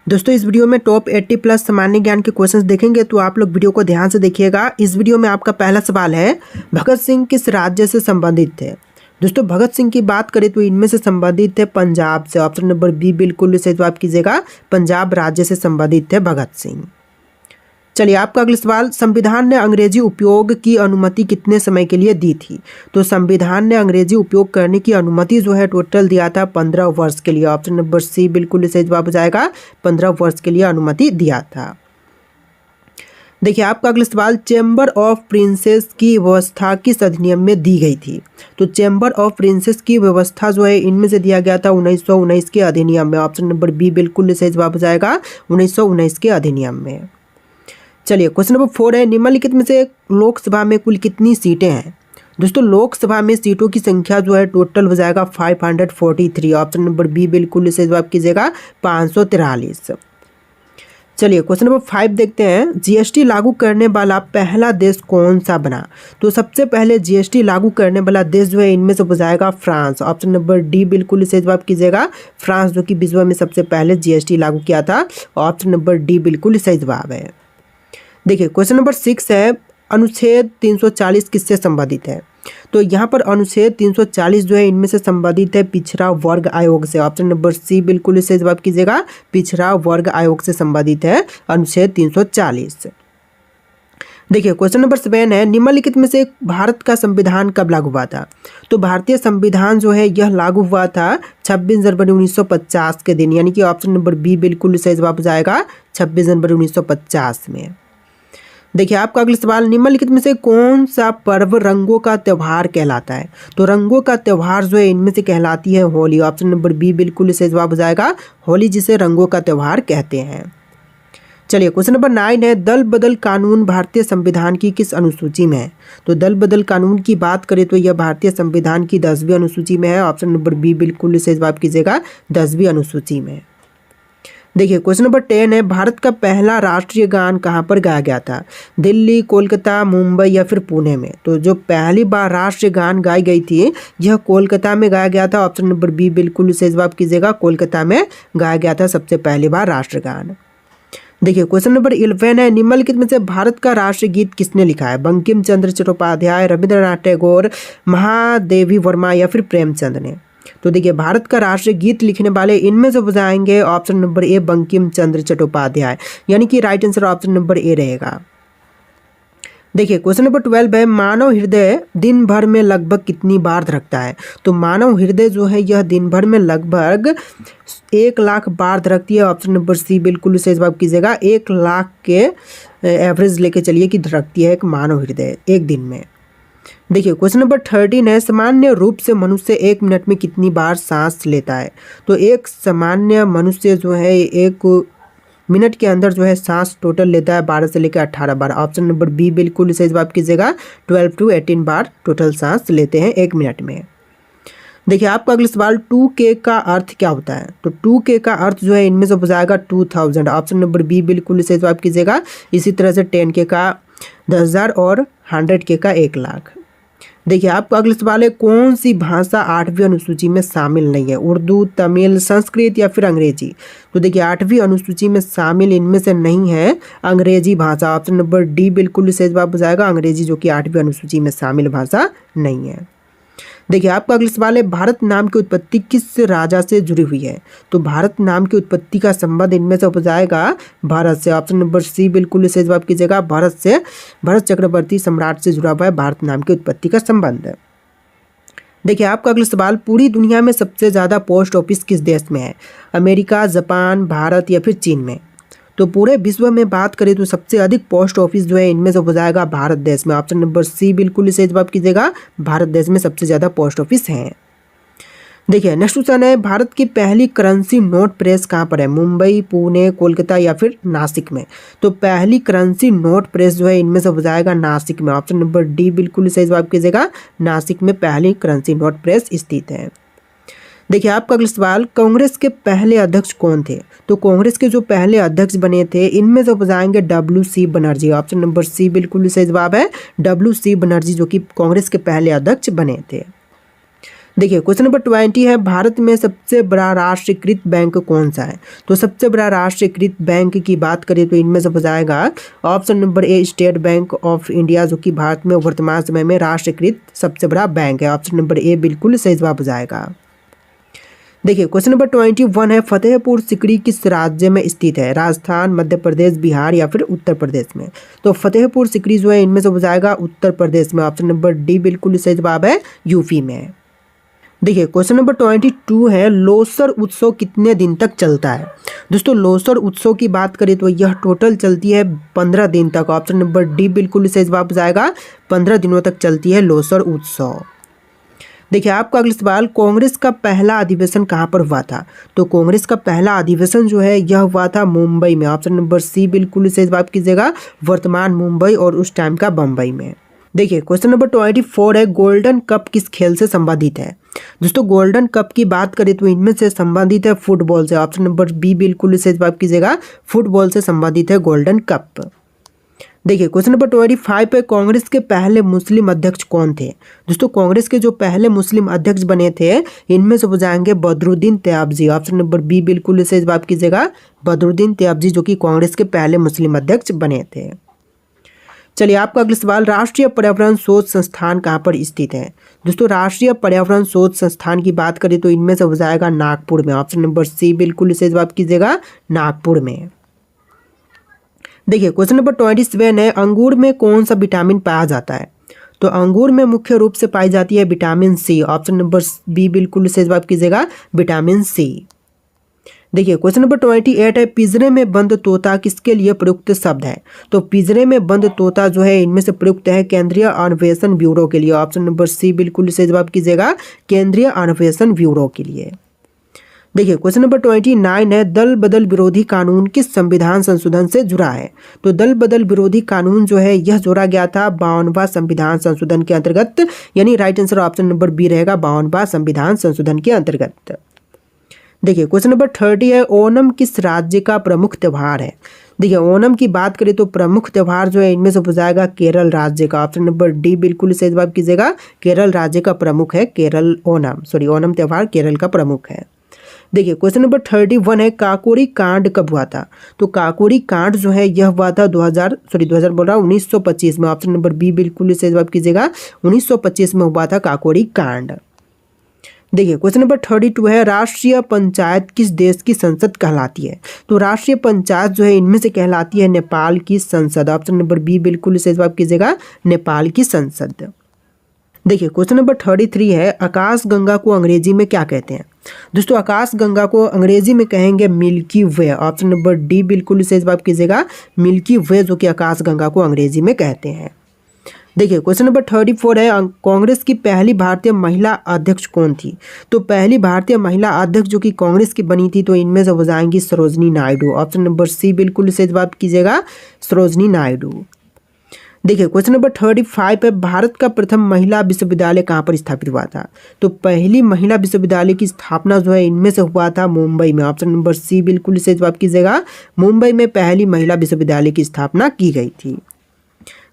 दोस्तों इस वीडियो में टॉप 80 प्लस सामान्य ज्ञान के क्वेश्चंस देखेंगे, तो आप लोग वीडियो को ध्यान से देखिएगा। इस वीडियो में आपका पहला सवाल है, भगत सिंह किस राज्य से संबंधित थे। दोस्तों भगत सिंह की बात करें तो इनमें से संबंधित थे पंजाब से। ऑप्शन नंबर बी बिल्कुल सही जवाब कीजिएगा, पंजाब राज्य से संबंधित थे भगत सिंह। चलिए आपका अगला सवाल, संविधान ने अंग्रेजी उपयोग की अनुमति कितने समय के लिए दी थी। तो संविधान ने अंग्रेजी उपयोग करने की अनुमति जो है टोटल दिया था 15 वर्ष के लिए। ऑप्शन नंबर सी बिल्कुल सही जवाब हो जाएगा, 15 वर्ष के लिए अनुमति दिया था। देखिए आपका अगला सवाल, चैम्बर ऑफ प्रिंसेस की व्यवस्था किस अधिनियम में दी गई थी। तो चैम्बर ऑफ प्रिंसेस की व्यवस्था जो है इनमें से दिया गया था 1919 के अधिनियम में। ऑप्शन नंबर बी बिल्कुल सही जवाब हो जाएगा, 1919 के अधिनियम में। चलिए क्वेश्चन नंबर 4 है, निम्नलिखित में से लोकसभा में कुल कितनी सीटें हैं। दोस्तों लोकसभा में सीटों की संख्या जो है टोटल हो जाएगा 543। ऑप्शन नंबर बी बिल्कुल सही जवाब कीजिएगा, 543। चलिए क्वेश्चन नंबर 5 देखते हैं, जीएसटी लागू करने वाला पहला देश कौन सा बना। तो सबसे पहले जीएसटी लागू करने वाला देश जो है इनमें से हो जाएगा फ्रांस। ऑप्शन नंबर डी बिल्कुल सही जवाब कीजिएगा, फ्रांस जो कि विश्व में सबसे पहले जीएसटी लागू किया था। ऑप्शन नंबर डी बिल्कुल सही जवाब है। देखिए क्वेश्चन नंबर 6 है, अनुच्छेद 340 किससे संबंधित है। तो यहाँ पर अनुच्छेद 340 जो है इनमें से संबंधित है पिछड़ा वर्ग आयोग से। ऑप्शन नंबर सी बिल्कुल सही जवाब कीजिएगा, पिछड़ा वर्ग आयोग से संबंधित है अनुच्छेद 340। देखिए क्वेश्चन नंबर 7 है, निम्नलिखित में से भारत का संविधान कब लागू हुआ था। तो भारतीय संविधान जो है यह लागू हुआ था 26 जनवरी 1950 के दिन, यानी कि ऑप्शन नंबर बी बिल्कुल सही जवाब हो जाएगा, 26 जनवरी 1950 में। देखिए आपका अगला सवाल, निम्नलिखित में से कौन सा पर्व रंगों का त्यौहार कहलाता है। तो रंगों का त्यौहार जो है इनमें से कहलाती है होली। ऑप्शन नंबर बी बिल्कुल सही जवाब हो जाएगा, होली जिसे रंगों का त्यौहार कहते हैं। चलिए क्वेश्चन नंबर 9 है, दल बदल कानून भारतीय संविधान की किस अनुसूची में है। तो दल बदल कानून की बात करें तो यह भारतीय संविधान की 10वीं अनुसूची में है। ऑप्शन नंबर बी बिल्कुल सही जवाब कीजिएगा, 10वीं अनुसूची में। देखिए क्वेश्चन नंबर 10 है, भारत का पहला राष्ट्रीय गान कहाँ पर गाया गया था। दिल्ली, कोलकाता, मुंबई या फिर पुणे में। तो जो पहली बार राष्ट्रीय गान गाई गई थी यह कोलकाता में गाया गया था। ऑप्शन नंबर बी बिल्कुल सही जवाब कीजिएगा, कोलकाता में गाया गया था सबसे पहली बार राष्ट्रीय गान। देखिए क्वेश्चन नंबर 11 है, निम्नलिखित में से भारत का राष्ट्रीय गीत किसने लिखा है। बंकिम चंद्र चट्टोपाध्याय, रविंद्रनाथ टैगोर, महादेवी वर्मा या फिर प्रेमचंद ने। तो देखिए भारत का राष्ट्रीय गीत लिखने वाले इनमें से हो जाएंगे option number A Bankim Chandra Chattopadhyay, यानी कि right answer option number A रहेगा। देखिए क्वेश्चन नंबर 12 है, मानव हृदय दिन भर में लगभग कितनी बार धड़कता है। तो मानव हृदय जो है यह दिन भर में लगभग 1 लाख बार धड़कती है। ऑप्शन नंबर सी बिल्कुल सही जवाब कीजिएगा, 1 लाख के एवरेज लेके चलिए कि धड़कती है एक मानव हृदय एक दिन में। देखिए क्वेश्चन नंबर 13 है, सामान्य रूप से मनुष्य 1 मिनट में कितनी बार सांस लेता है। तो एक सामान्य मनुष्य जो है 1 मिनट के अंदर जो है सांस टोटल लेता है 12 से लेकर 18 बार। ऑप्शन नंबर बी बिल्कुल सही जवाब कीजिएगा, 12 to 18 बार टोटल सांस लेते हैं 1 मिनट में। देखिए आपका अगला सवाल, 2K का अर्थ क्या होता है। तो 2K का अर्थ जो है इनमें से हो जाएगा 2000। ऑप्शन नंबर बी बिल्कुल सही जवाब कीजिएगा। इसी तरह से 10K का 10,000 और 100K का 1 लाख। देखिए आपका अगला सवाल है, कौन सी भाषा 8वीं अनुसूची में शामिल नहीं है। उर्दू, तमिल, संस्कृत या फिर अंग्रेजी। तो देखिए 8वीं अनुसूची में शामिल इनमें से नहीं है अंग्रेजी भाषा। ऑप्शन नंबर डी बिल्कुल सही जवाब हो जाएगा, अंग्रेजी जो कि 8वीं अनुसूची में शामिल भाषा नहीं है। देखिए आपका अगला सवाल है, भारत नाम की उत्पत्ति किस राजा से जुड़ी हुई है। तो भारत नाम की उत्पत्ति का संबंध इनमें से हो जाएगा भारत से। ऑप्शन नंबर सी बिल्कुल सही जवाब कीजिएगा, भारत से, भरत चक्रवर्ती सम्राट से जुड़ा हुआ है भारत नाम की उत्पत्ति का संबंध। देखिए आपका अगला सवाल, पूरी दुनिया में सबसे ज़्यादा पोस्ट ऑफिस किस देश में है। अमेरिका, जापान, भारत या फिर चीन में। तो पूरे विश्व में बात करें तो सबसे अधिक पोस्ट ऑफिस जो है इनमें से हो जाएगा भारत देश में। ऑप्शन नंबर सी बिल्कुल सही जवाब कीजिएगा, भारत देश में सबसे ज़्यादा पोस्ट ऑफिस हैं। देखिए नेक्स्ट क्वेश्चन है, भारत की पहली करेंसी नोट प्रेस कहाँ पर है। मुंबई, पुणे, कोलकाता या फिर नासिक में। तो पहली करेंसी नोट प्रेस जो है इनमें से हो जाएगा नासिक में। ऑप्शन नंबर डी बिल्कुल सही जवाब कीजिएगा, नासिक में पहली करेंसी नोट प्रेस स्थित है। देखिए आपका अगला सवाल, कांग्रेस के पहले अध्यक्ष कौन थे। तो कांग्रेस के जो पहले अध्यक्ष बने थे इनमें से हो जाएंगे WC Banerjee. Option number C बिल्कुल सही जवाब है, WC बनर्जी जो कि कांग्रेस के पहले अध्यक्ष बने थे। देखिए क्वेश्चन नंबर 20 है, भारत में सबसे बड़ा राष्ट्रीयकृत बैंक कौन सा है? तो सबसे बड़ा राष्ट्रीयकृत बैंक की बात करें तो इनमें से हो जाएगा option number A state bank of India, जो कि भारत में वर्तमान समय में राष्ट्रीयकृत सबसे बड़ा बैंक है। ऑप्शन नंबर ए बिल्कुल सही जवाब हो जाएगा। देखिए क्वेश्चन नंबर 21 है, फतेहपुर सिकरी किस राज्य में स्थित है? राजस्थान, मध्य प्रदेश, बिहार या फिर उत्तर प्रदेश में? तो फतेहपुर सिकरी जो है इनमें से हो जाएगा उत्तर प्रदेश में। ऑप्शन नंबर डी बिल्कुल सही जवाब है, यूपी में। देखिए क्वेश्चन नंबर 22 है, लोसर उत्सव कितने दिन तक चलता है? दोस्तों लोसर उत्सव की बात करें तो यह टोटल चलती है 15 दिन तक। ऑप्शन नंबर डी बिल्कुल सही जवाब हो जाएगा, 15 दिनों तक चलती है लोसर उत्सव। देखिए आपका अगला सवाल, कांग्रेस का पहला अधिवेशन कहाँ पर हुआ था? तो कांग्रेस का पहला अधिवेशन जो है यह हुआ था मुंबई में। ऑप्शन नंबर सी बिल्कुल सही जवाब कीजिएगा, वर्तमान मुंबई और उस टाइम का बम्बई में। देखिए क्वेश्चन नंबर 24 है, गोल्डन कप किस खेल से संबंधित है? दोस्तों गोल्डन कप की बात करें तो इनमें से संबंधित है फुटबॉल से। ऑप्शन नंबर बी बिल्कुल सही जवाब कीजिएगा, फुटबॉल से संबंधित है गोल्डन कप। देखिए क्वेश्चन नंबर 25 पे, कांग्रेस के पहले मुस्लिम अध्यक्ष कौन थे? दोस्तों कांग्रेस के जो पहले मुस्लिम अध्यक्ष बने थे इनमें से हो जाएंगे बदरुद्दीन तयाबजी। ऑप्शन नंबर बी बिल्कुल सही जवाब कीजिएगा, बदरुद्दीन तयाबजी जो कि कांग्रेस के पहले मुस्लिम अध्यक्ष बने थे। चलिए आपका अगला सवाल, राष्ट्रीय पर्यावरण शोध संस्थान कहाँ पर स्थित है? दोस्तों राष्ट्रीय पर्यावरण शोध संस्थान की बात करें तो इनमें से हो जाएगा नागपुर में। ऑप्शन नंबर सी बिल्कुल सही जवाब कीजिएगा, नागपुर में। देखिए क्वेश्चन नंबर 27 है, अंगूर में कौन सा विटामिन पाया जाता है? तो अंगूर में मुख्य रूप से पाई जाती है vitamin C. Option number B बिल्कुल सही जवाब कीजिएगा, विटामिन सी। देखिए क्वेश्चन नंबर 28 है, पिंजरे में बंद तोता किसके लिए प्रयुक्त शब्द है? तो पिंजरे में बंद तोता जो है इनमें से प्रयुक्त है केंद्रीय अन्वेषण ब्यूरो के लिए। ऑप्शन नंबर सी बिल्कुल सही जवाब कीजिएगा, केंद्रीय अन्वेषण ब्यूरो के लिए। देखिए क्वेश्चन नंबर 29 है, दल बदल विरोधी कानून किस संविधान संशोधन से जुड़ा है? तो दल बदल विरोधी कानून जो है यह जोड़ा गया था 52वां संविधान संशोधन के अंतर्गत, यानी right answer option number B रहेगा, 52वां संविधान संशोधन के अंतर्गत। देखिए क्वेश्चन नंबर 30 है, ओणम किस राज्य का प्रमुख त्यौहार है? देखिए ओणम की बात करें तो प्रमुख त्यौहार जो है इनमें से हो जाएगा केरल राज्य का। ऑप्शन नंबर डी बिल्कुल सही जवाब कीजिएगा, केरल राज्य का प्रमुख है केरल ओणम त्यौहार केरल का प्रमुख है। देखिए क्वेश्चन नंबर 31 है, काकोरी कांड कब हुआ था? तो काकोरी कांड जो है यह हुआ था 1925 में। ऑप्शन नंबर बी बिल्कुल सही जवाब कीजिएगा, 1925 में हुआ था काकोरी कांड। देखिए क्वेश्चन नंबर 32 है, राष्ट्रीय पंचायत किस देश की संसद कहलाती है? तो राष्ट्रीय पंचायत जो है इनमें से कहलाती है नेपाल की संसद। ऑप्शन नंबर बी बिल्कुल सही जवाब कीजिएगा, नेपाल की संसद। देखिए क्वेश्चन नंबर 33 है, आकाश गंगा को अंग्रेजी में क्या कहते हैं? दोस्तों आकाश गंगा को अंग्रेजी में कहेंगे मिल्की वे। ऑप्शन नंबर डी बिल्कुल सही जवाब कीजिएगा, मिल्की वे जो कि आकाश गंगा को अंग्रेजी में कहते हैं। देखिए क्वेश्चन नंबर 34 है, कांग्रेस की पहली भारतीय महिला अध्यक्ष कौन थी? तो पहली भारतीय महिला अध्यक्ष जो कि कांग्रेस की बनी थी तो इनमें से हो जाएंगी Sarojini Naidu. Option number C बिल्कुल सही जवाब कीजिएगा, सरोजनी नायडू। देखिए क्वेश्चन नंबर 35 है, भारत का प्रथम महिला विश्वविद्यालय कहाँ पर स्थापित हुआ था? तो पहली महिला विश्वविद्यालय की स्थापना जो है इनमें से हुआ था मुंबई में। ऑप्शन नंबर सी बिल्कुल सही जवाब कीजिएगा, मुंबई में पहली महिला विश्वविद्यालय की स्थापना की गई थी।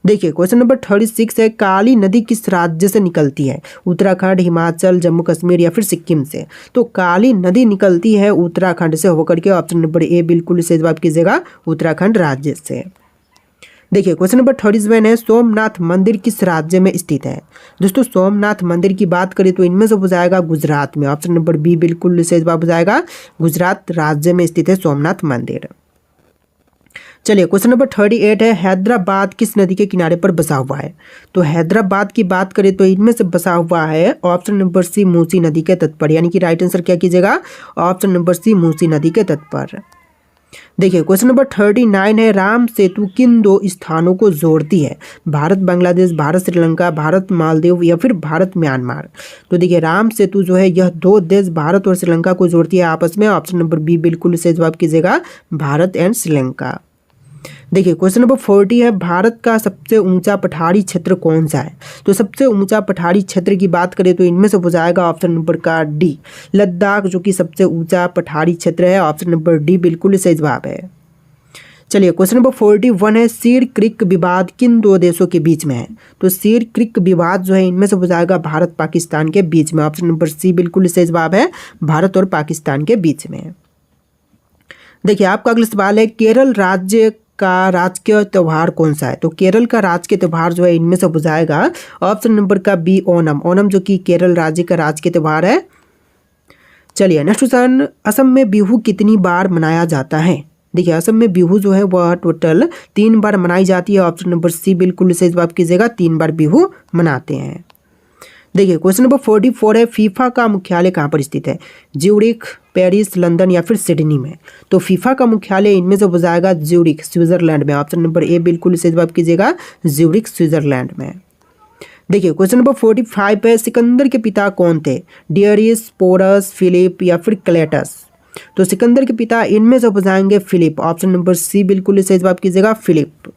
देखिए क्वेश्चन नंबर 36 है, काली नदी किस राज्य से निकलती है? उत्तराखंड, हिमाचल, जम्मू कश्मीर या फिर सिक्किम से? तो काली नदी निकलती है उत्तराखंड से होकर के। ऑप्शन नंबर ए बिल्कुल सही जवाब कीजिएगा, उत्तराखंड राज्य से। देखिए क्वेश्चन नंबर 37 है, सोमनाथ मंदिर किस राज्य में स्थित है? दोस्तों सोमनाथ मंदिर की बात करें तो इनमें से हो जाएगा गुजरात में। ऑप्शन नंबर बी बिल्कुल सही जवाब हो जाएगा, गुजरात राज्य में स्थित है सोमनाथ मंदिर। चलिए क्वेश्चन नंबर 38 है, हैदराबाद किस नदी के किनारे पर बसा हुआ है? तो हैदराबाद की बात करें तो इनमें से बसा हुआ है ऑप्शन नंबर सी मूसी नदी के तट पर, यानी कि राइट आंसर क्या कीजिएगा, ऑप्शन नंबर सी मूसी नदी के तट पर। देखिए क्वेश्चन नंबर 39 है, राम सेतु किन दो स्थानों को जोड़ती है? भारत बांग्लादेश, भारत श्रीलंका, भारत मालदीव या फिर भारत म्यांमार? तो देखिए राम सेतु जो है यह दो देश भारत और श्रीलंका को जोड़ती है आपस में। ऑप्शन नंबर बी बिल्कुल सही जवाब कीजिएगा, भारत एंड श्रीलंका। देखिए क्वेश्चन नंबर 40 है, भारत का सबसे ऊंचा पठारी क्षेत्र कौन सा है? तो सबसे ऊंचा पठारी क्षेत्र की बात करें तो इनमें से हो जाएगा ऑप्शन नंबर का डी, लद्दाख जो कि सबसे ऊंचा पठारी क्षेत्र है। ऑप्शन नंबर डी बिल्कुल सही जवाब है। चलिए क्वेश्चन नंबर 41 है, सीर क्रिक विवाद किन दो देशों के बीच में है? तो सीर क्रिक विवाद जो है इनमें से हो जाएगा भारत पाकिस्तान के बीच में। ऑप्शन नंबर सी बिल्कुल सही जवाब है, भारत और पाकिस्तान के बीच में। देखिए आपका अगला सवाल है, केरल राज्य का राजकीय त्यौहार कौन सा है? तो केरल का राजकीय त्यौहार जो है इनमें से हो जाएगा ऑप्शन नंबर का बी ओणम। ओणम जो कि केरल राज्य का राजकीय त्यौहार है। चलिए नेक्स्ट क्वेश्चन, असम में बिहू कितनी बार मनाया जाता है? देखिए असम में बिहू जो है वह टोटल 3 बार मनाई जाती है। ऑप्शन नंबर सी बिल्कुल सही जवाब कीजिएगा, 3 बार बिहू मनाते हैं। देखिए क्वेश्चन नंबर 44 है, फीफा का मुख्यालय कहाँ पर स्थित है? ज्यूरिख, पेरिस, लंदन या फिर सिडनी में? तो फीफा का मुख्यालय इनमें से हो जाएगा ज्यूरिख, स्विट्जरलैंड में। ऑप्शन नंबर ए बिल्कुल सही जवाब कीजिएगा, ज्यूरिख स्विट्जरलैंड में। देखिए क्वेश्चन नंबर 45 है, सिकंदर के पिता कौन थे? डियरिस, पोरस, फिलिप या फिर क्लेटस? तो सिकंदर के पिता इनमें से हो जाएंगे फिलिप। ऑप्शन नंबर सी बिल्कुल सही जवाब कीजिएगा, फिलिप।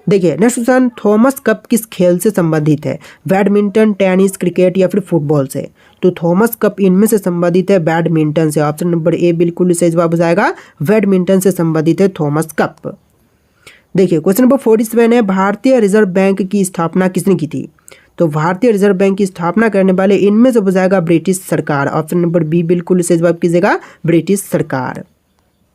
देखिए नेक्स्ट क्वेश्चन, थॉमस कप किस खेल से संबंधित है? बैडमिंटन, टेनिस, क्रिकेट या फिर फुटबॉल से? तो थॉमस कप इनमें से संबंधित है बैडमिंटन से। ऑप्शन नंबर ए बिल्कुल सही जवाब हो जाएगा, बैडमिंटन से संबंधित है थॉमस कप। देखिए क्वेश्चन नंबर 47 है, भारतीय रिजर्व बैंक की स्थापना किसने की थी? तो भारतीय रिजर्व बैंक की स्थापना करने वाले इनमें से हो जाएगा ब्रिटिश सरकार। ऑप्शन नंबर बी बिल्कुल सही जवाब कीजिएगा, ब्रिटिश सरकार।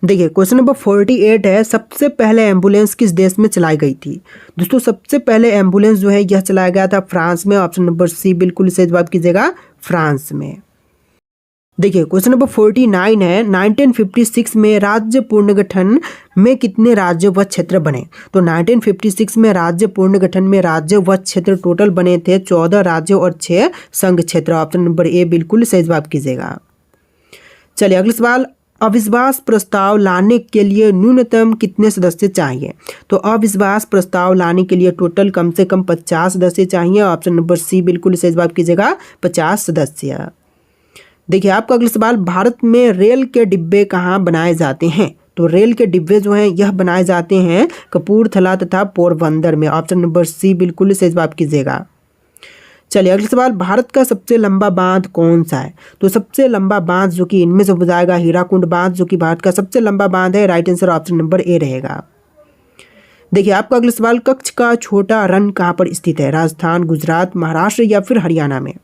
देखिए क्वेश्चन नंबर 48 है, सबसे पहले एम्बुलेंस किस देश में चलाई गई थी? दोस्तों सबसे पहले एम्बुलेंस जो है यह चलाया गया था फ्रांस में। ऑप्शन नंबर सी बिल्कुल सही जवाब कीजिएगा, फ्रांस में। देखिए क्वेश्चन नंबर 49 है, 1956 में राज्य पुनर्गठन में कितने राज्य व क्षेत्र बने? तो 1956 में राज्य पुनर्गठन में राज्य व क्षेत्र टोटल बने थे 14 राज्य और 6 संघ क्षेत्र। ऑप्शन नंबर ए बिल्कुल सही जवाब कीजिएगा। चलिए अगला सवाल, अविश्वास प्रस्ताव लाने के लिए न्यूनतम कितने सदस्य चाहिए? तो अविश्वास प्रस्ताव लाने के लिए टोटल कम से कम 50 सदस्य चाहिए। ऑप्शन नंबर सी बिल्कुल सही जवाब कीजिएगा, 50 सदस्य। देखिए आपका अगला सवाल, भारत में रेल के डिब्बे कहाँ बनाए जाते हैं? तो रेल के डिब्बे जो हैं यह बनाए जाते हैं कपूरथला तथा पोरबंदर में। ऑप्शन नंबर सी बिल्कुल सही जवाब कीजिएगा। चलिए अगला सवाल, भारत का सबसे लंबा बांध कौन सा है? तो सबसे लंबा बांध जो कि इनमें से हो जाएगा हीराकुंड बांध, जो कि भारत का सबसे लंबा बांध है। Right answer option number A रहेगा। देखिए आपका अगला सवाल, कच्छ का छोटा रण कहाँ पर स्थित है? राजस्थान, गुजरात, महाराष्ट्र या फिर हरियाणा में?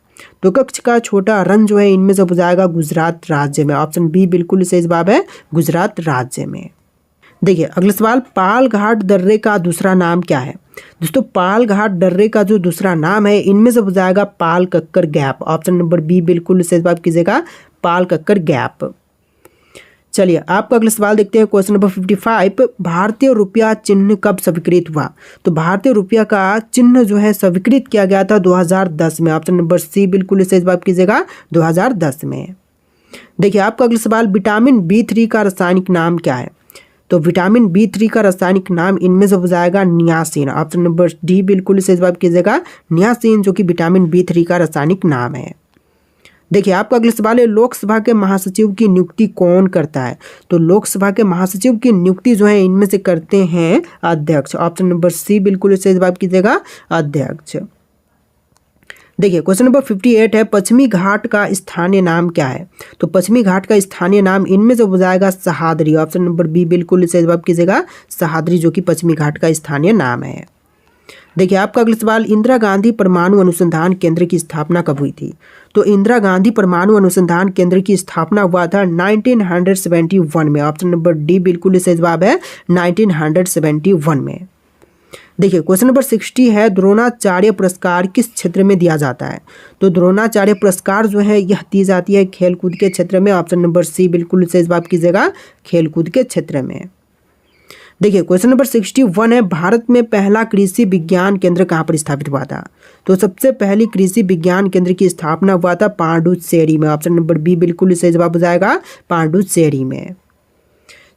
तो कच्छ का छोटा रण जो है इनमें से हो जाएगा गुजरात राज्य में। ऑप्शन बी बिल्कुल सही जवाब है, गुजरात राज्य में। देखिए अगला सवाल, पाल घाट दर्रे का दूसरा नाम क्या है? दोस्तों पाल घाट दर्रे का जो दूसरा नाम है इनमें से हो जाएगा Pal Kakkar gap. Option number B बिल्कुल सही जवाब कीजिएगा, पाल कक्कर गैप। चलिए आपका अगला सवाल देखते हैं, क्वेश्चन नंबर 55, भारतीय रुपया चिन्ह कब स्वीकृत हुआ? तो भारतीय रुपया का चिन्ह जो है स्वीकृत किया गया था 2010 में। ऑप्शन नंबर सी बिल्कुल सही जवाब कीजिएगा, 2010 में। देखिए आपका अगला सवाल, विटामिन B3 का रासायनिक नाम क्या है? तो विटामिन B3 का रासायनिक नाम इनमें से हो जाएगा नियासिन। ऑप्शन नंबर डी बिल्कुल सही जवाब कीजिएगा, नियासिन, जो कि विटामिन B3 का रासायनिक नाम है। देखिए आपका अगला सवाल है, लोकसभा के महासचिव की नियुक्ति कौन करता है? तो लोकसभा के महासचिव की नियुक्ति जो है इनमें से करते हैं अध्यक्ष। ऑप्शन नंबर सी बिल्कुल सही जवाब कीजिएगा, अध्यक्ष। देखिए क्वेश्चन नंबर 58 है, पश्चिमी घाट का स्थानीय नाम क्या है? तो पश्चिमी घाट का स्थानीय नाम इनमें से हो जाएगा सहाद्री। ऑप्शन नंबर बी बिल्कुल सही जवाब कीजिएगा, सहाद्री, जो कि पश्चिमी घाट का स्थानीय नाम है। देखिए आपका अगला सवाल, इंदिरा गांधी परमाणु अनुसंधान केंद्र की स्थापना कब हुई थी? तो इंदिरा गांधी परमाणु अनुसंधान केंद्र की स्थापना हुआ था 1971 में। ऑप्शन नंबर डी बिल्कुल सही जवाब है, 1971 में। देखिए क्वेश्चन नंबर 60 है, द्रोणाचार्य पुरस्कार किस क्षेत्र में दिया जाता है? तो द्रोणाचार्य पुरस्कार जो है यह दी जाती है खेलकूद के क्षेत्र में। ऑप्शन नंबर सी बिल्कुल सही जवाब कीजिएगा, खेलकूद के क्षेत्र में। देखिए क्वेश्चन नंबर 61 है, भारत में पहला कृषि विज्ञान केंद्र कहाँ पर स्थापित हुआ था? तो सबसे पहली कृषि विज्ञान केंद्र की स्थापना हुआ था पांडुचेरी में। ऑप्शन नंबर बी बिल्कुल सही जवाब हो जाएगा, पांडुचेरी में।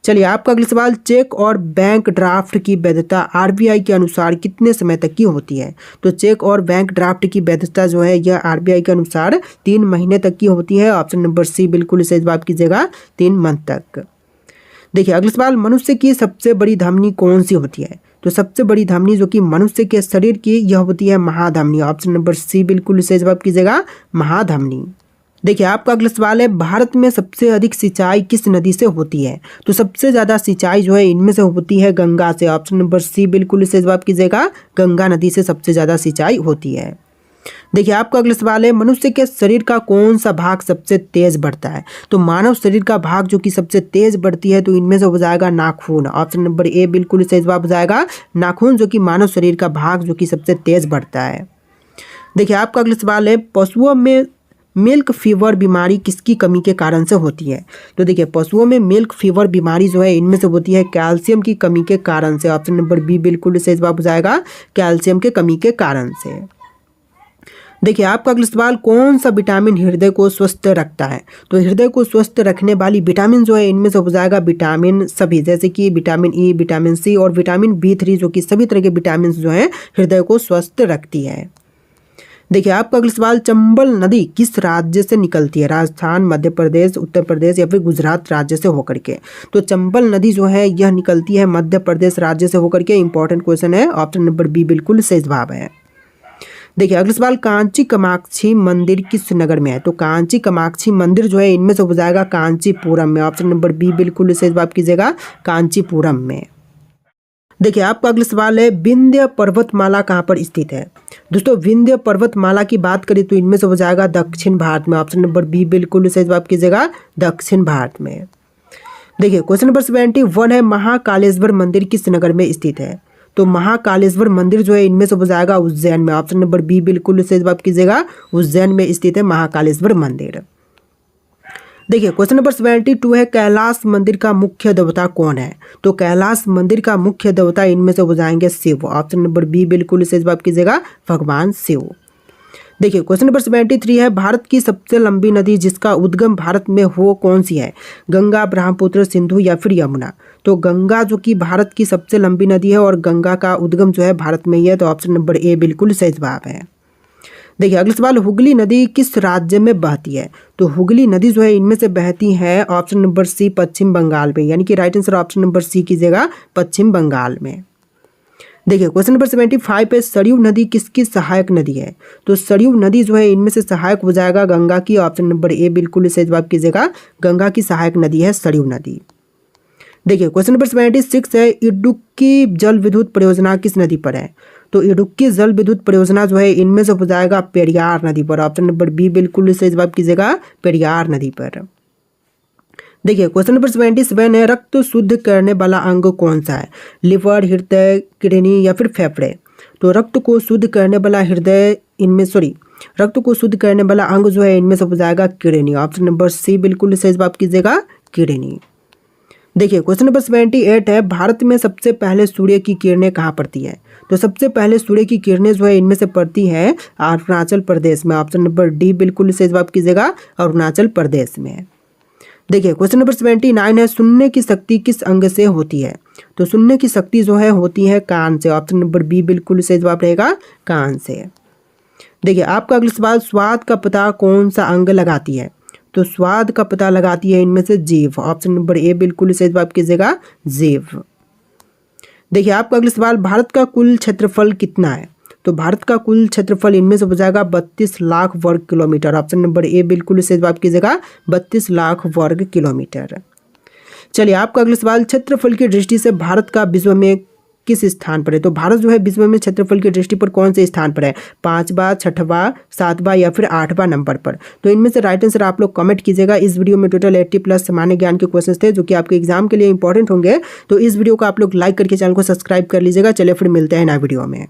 चलिए आपका अगला सवाल, चेक और बैंक ड्राफ्ट की वैधता आरबीआई के अनुसार कितने समय तक की होती है? तो चेक और बैंक ड्राफ्ट की वैधता जो है यह आरबीआई के अनुसार 3 महीने तक की होती है। ऑप्शन नंबर सी बिल्कुल सही जवाब कीजिएगा, 3 मंथ तक। देखिए अगला सवाल, मनुष्य की सबसे बड़ी धमनी कौन सी होती है? तो सबसे बड़ी धमनी जो कि मनुष्य के शरीर की यह होती है महाधमनी। ऑप्शन नंबर सी बिल्कुल सही जवाब कीजिएगा, महाधमनी। देखिए आपका अगला सवाल है, भारत में सबसे अधिक सिंचाई किस नदी से होती है? तो सबसे ज़्यादा सिंचाई जो है इनमें से होती है गंगा से। ऑप्शन नंबर सी बिल्कुल इसे जवाब कीजिएगा, गंगा नदी से सबसे ज़्यादा सिंचाई होती है। देखिए आपका अगला सवाल है, मनुष्य के शरीर का कौन सा भाग सबसे तेज बढ़ता है? तो मानव शरीर का भाग जो कि सबसे तेज बढ़ती है तो इनमें से हो जाएगा नाखून। ऑप्शन नंबर ए बिल्कुल सही जवाब हो जाएगा, नाखून जो कि मानव शरीर का भाग जो कि सबसे तेज बढ़ता है। देखिए आपका अगला सवाल है, पशुओं में मिल्क फीवर बीमारी किसकी कमी के कारण से होती है? तो देखिए पशुओं में मिल्क फीवर बीमारी जो है इनमें से होती है कैल्शियम की कमी के कारण से। ऑप्शन नंबर बी बिल्कुल सही जवाब हो जाएगा, कैल्शियम के कमी के कारण से। देखिए आपका अगला सवाल, कौन सा विटामिन हृदय को स्वस्थ रखता है? तो हृदय को स्वस्थ रखने वाली विटामिन जो है इनमें से हो जाएगा विटामिन सभी, जैसे कि विटामिन ई, विटामिन सी और विटामिन B3 जो कि सभी तरह के विटामिन जो है हृदय को स्वस्थ रखती है। देखिए आपका अगला सवाल, चंबल नदी किस राज्य से निकलती है? राजस्थान, मध्य प्रदेश, उत्तर प्रदेश या फिर गुजरात राज्य से होकर के? तो चंबल नदी जो है यह निकलती है मध्य प्रदेश राज्य से होकर के। इंपॉर्टेंट क्वेश्चन है, ऑप्शन नंबर बी बिल्कुल सही जवाब है। देखिए अगला सवाल, कांची कामाक्षी मंदिर किस नगर में है? तो कांची कामाक्षी मंदिर जो है इनमें से हो जाएगा कांचीपुरम में। ऑप्शन नंबर बी बिल्कुल सही जवाब कीजिएगा, कांचीपुरम में। देखिए आपका अगला सवाल है, विंध्य पर्वतमाला कहाँ पर स्थित है? दोस्तों विंध्य पर्वतमाला की बात करें तो इनमें से हो जाएगा दक्षिण भारत में। ऑप्शन नंबर बी बिल्कुल सही जवाब कीजिएगा, दक्षिण भारत में। देखिए क्वेश्चन नंबर 71 है, महाकालेश्वर मंदिर किस नगर में स्थित है? तो महाकालेश्वर मंदिर जो है इनमें से हो जाएगा उज्जैन में। ऑप्शन नंबर बी बिल्कुल सही जवाब कीजिएगा, उज्जैन में स्थित है महाकालेश्वर मंदिर। देखिए क्वेश्चन नंबर 72 है, कैलाश मंदिर का मुख्य देवता कौन है? तो कैलाश मंदिर का मुख्य देवता इनमें से हो जाएंगे शिव। ऑप्शन नंबर बी बिल्कुल सही जवाब कीजिएगा, भगवान शिव। देखिए क्वेश्चन नंबर 73 है, भारत की सबसे लंबी नदी जिसका उद्गम भारत में हो कौन सी है? गंगा, ब्रह्मपुत्र, सिंधु या फिर यमुना? तो गंगा जो कि भारत की सबसे लंबी नदी है और गंगा का उद्गम जो है भारत में ही है, तो ऑप्शन नंबर ए बिल्कुल सही जवाब है। देखिए अगला सवाल, हुगली नदी किस राज्य में बहती है? तो हुगली नदी जो है इनमें से बहती है option number C Paschim Bengal में, यानी कि right answer option number C कीजिएगा, पश्चिम बंगाल में। देखिए क्वेश्चन नंबर 75 है, सरयू नदी किसकी सहायक नदी है? तो सरयू नदी जो है इनमें से सहायक हो जाएगा गंगा की। ऑप्शन नंबर ए बिल्कुल सही जवाब कीजिएगा, गंगा की सहायक नदी है सरयू नदी। देखिए क्वेश्चन नंबर 76 है, इडुक्की जल विद्युत परियोजना किस नदी पर है? तो इडुक्की जल विद्युत परियोजना जो है इनमें से हो जाएगा पेरियार नदी पर। ऑप्शन नंबर बी बिल्कुल सही जवाब कीजिएगा, पेरियार नदी पर। देखिए क्वेश्चन नंबर 77 है, रक्त शुद्ध करने वाला अंग कौन सा है? लिवर, हृदय, किडनी या फिर फेफड़े? तो रक्त को शुद्ध करने वाला रक्त को शुद्ध करने वाला अंग जो है इनमें से हो जाएगा किडनी। ऑप्शन नंबर सी बिल्कुल सही जवाब कीजिएगा, किडनी। देखिए क्वेश्चन नंबर 78 है, भारत में सबसे पहले सूर्य की किरणें कहाँ पड़ती है? तो सबसे पहले सूर्य की किरणें जो है इनमें से पड़ती है अरुणाचल प्रदेश में। ऑप्शन नंबर डी बिल्कुल सही जवाब कीजिएगा, अरुणाचल प्रदेश में। देखिए क्वेश्चन नंबर 79 है, सुनने की शक्ति किस अंग से होती है? तो सुनने की शक्ति जो है होती है कान से। ऑप्शन नंबर बी बिल्कुल सही जवाब रहेगा, कान से। देखिए आपका अगला सवाल, स्वाद का पता कौन सा अंग लगाती है? तो स्वाद का पता लगाती है इनमें से जीभ। ऑप्शन नंबर ए बिल्कुल सही जवाब कीजिएगा, जीभ। देखिए आपका अगला सवाल, भारत का कुल क्षेत्रफल कितना है? तो भारत का कुल क्षेत्रफल इनमें से हो जाएगा 32 लाख वर्ग किलोमीटर। ऑप्शन नंबर ए बिल्कुल सही जवाब कीजिएगा, 32 लाख वर्ग किलोमीटर। चलिए आपका अगला सवाल, क्षेत्रफल की दृष्टि से भारत का विश्व में किस स्थान पर है? तो भारत जो है विश्व में क्षेत्रफल की दृष्टि पर कौन से स्थान पर है? 5वां, 6वां, 7वां या फिर 8वां नंबर पर? तो इनमें से राइट आंसर आप लोग कमेंट कीजिएगा। इस वीडियो में टोटल 80+ सामान्य ज्ञान के क्वेश्चंस थे जो कि आपके एग्जाम के लिए इंपॉर्टेंट होंगे। तो इस वीडियो को आप लोग लाइक करके चैनल को सब्सक्राइब कर लीजिएगा। चलिए फिर मिलते हैं नए वीडियो में।